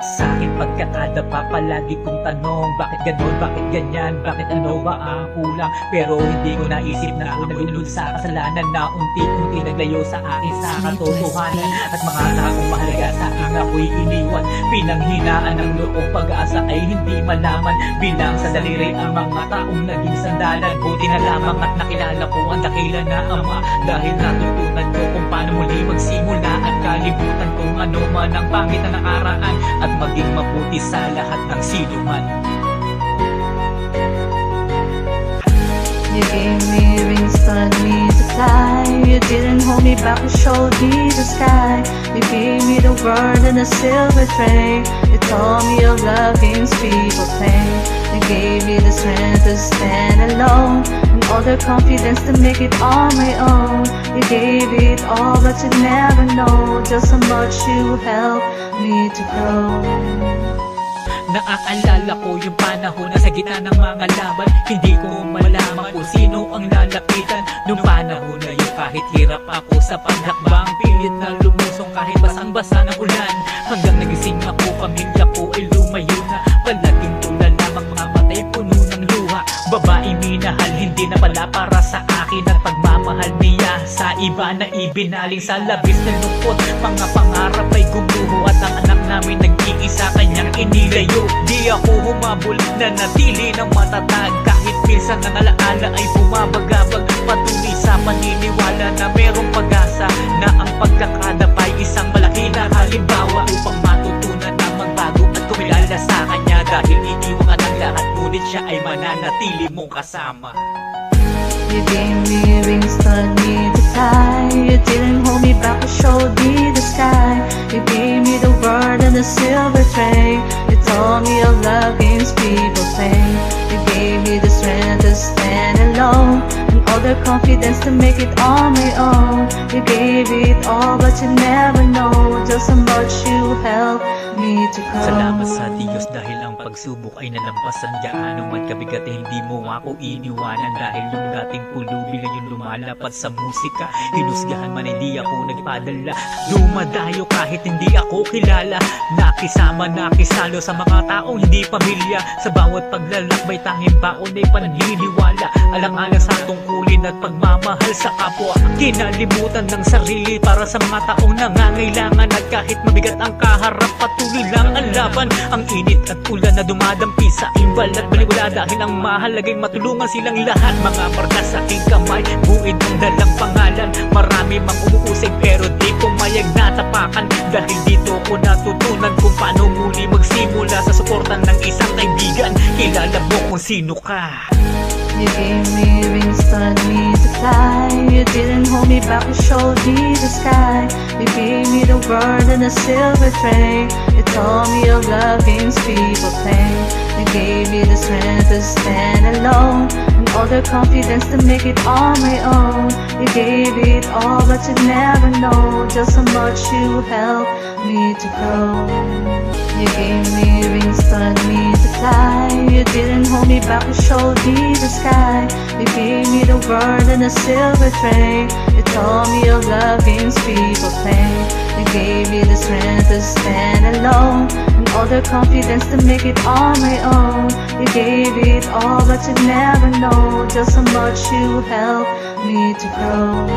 Sa akin pagkakadapa palagi kong tanong, bakit ganon, bakit ganyan, bakit ano ba ang kulang? Pero hindi ko naisip na ako nalulun sa kasalanan na unti-unti naglayo sa akin sa katotohanan. At mga taong mahalaga sa akin ako'y iniwan, pinanghinaan ng loob, pag-asa ay hindi malaman. Bilang sa daliri ang mga taong naging sandalan, buti na lamang at nakilala ko ang dakila na Ama. Dahil natutunan ko kung paano muli magsimula at kalimutan kung ano man ang pangit na nakaraan, at maging mabuti sa lahat ng sinuman. You gave me wings, taught me to fly. You didn't hold me back, you showed me the sky. You gave me the world in a silver tray. You taught me of love games people play. You gave me the strength to stand alone, and all the confidence to make it on my own. You gave it all, but you never know just how much you helped me to grow. Naaalala ko yung panahon na sa gitna ng mga laban, hindi ko malaman kung sino ang lalapitan. Nung panahon na yun kahit hirap ako sa paghakbang, pilit na lumusong kahit basang-basa ng ulan. Hanggang nagising ako, pamilya ko ay lumayo na. Palaging tulad lamang mga matay puno ng luha. Babae minahal, hindi na pala para sa akin ang pagmamahal niya. Sa iba na ibinaling sa labis na lungkot, mga pangarap ay gumuho at ang anak namin nag-iisa kanyang inilayo. Di ako humabol, nanatili ng matatag kahit minsan ang alaala ay bumabagabag. Patuloy sa paniniwala na merong pag-asa, na ang pagkakadapay isang malaki na halimbawa upang matutunan na magbago at kumilala sa kanya. Dahil iiwan ka ng lahat, ngunit siya ay mananatili mong kasama. You gave me wings, taught me to fly. You didn't hold me back, you showed me the sky. You gave me the world in a silver tray. You taught me of love games people play. You gave me the strength to stand alone, and all the confidence to make it on my own. You gave it all, but you never know just how much you helped me to grow. Salamat sa Diyos dahil ang pagsubok ay nalampasan. Gaano man kabigat ay hindi mo ako iniwanan. Dahil yung dating pulubi ngayon lumalapad sa musika. Hinusgahan man hindi ako nagpadala, dumadayo kahit hindi ako kilala. Nakisama, nakisalo sa mga taong hindi pamilya. Sa bawat paglalakbay tanging baon ay paniniwala. Alang-alang sa tungkulin at pagmamahal sa kapwa. Kinalimutan ng sarili para sa mga taong nangangailangan. At kahit mabigat ang kaharap, patuloy lang ang laban. Ang init at ulan na dumadampi sa imbal at baligula, dahil ang mahalagay matulungan silang lahat. Mga marka sa aking kamay, buid ang dalang pangalan. Marami mang umuusig pero di pumayag na tapakan. Dahil dito ko natutunan kung paano muli magsimula sa suportan ng isang kaibigan. Kilala mo kung sino ka. You gave me wings, taught me to fly. You didn't hold me back, you showed me the sky. You gave me the world in a silver tray. You taught me of love games people play. You gave me the strength to stand alone, and all the confidence to make it on my own. You gave it all, but you never know just how much you helped me to grow. You gave me wings, taught me to fly. You didn't hold me back, you showed me the sky. You gave me the world in a silver tray. You taught me of love games people play. You gave me the strength to stand alone, and all the confidence to make it on my own. You gave it all, but you never know just how much you helped me to grow.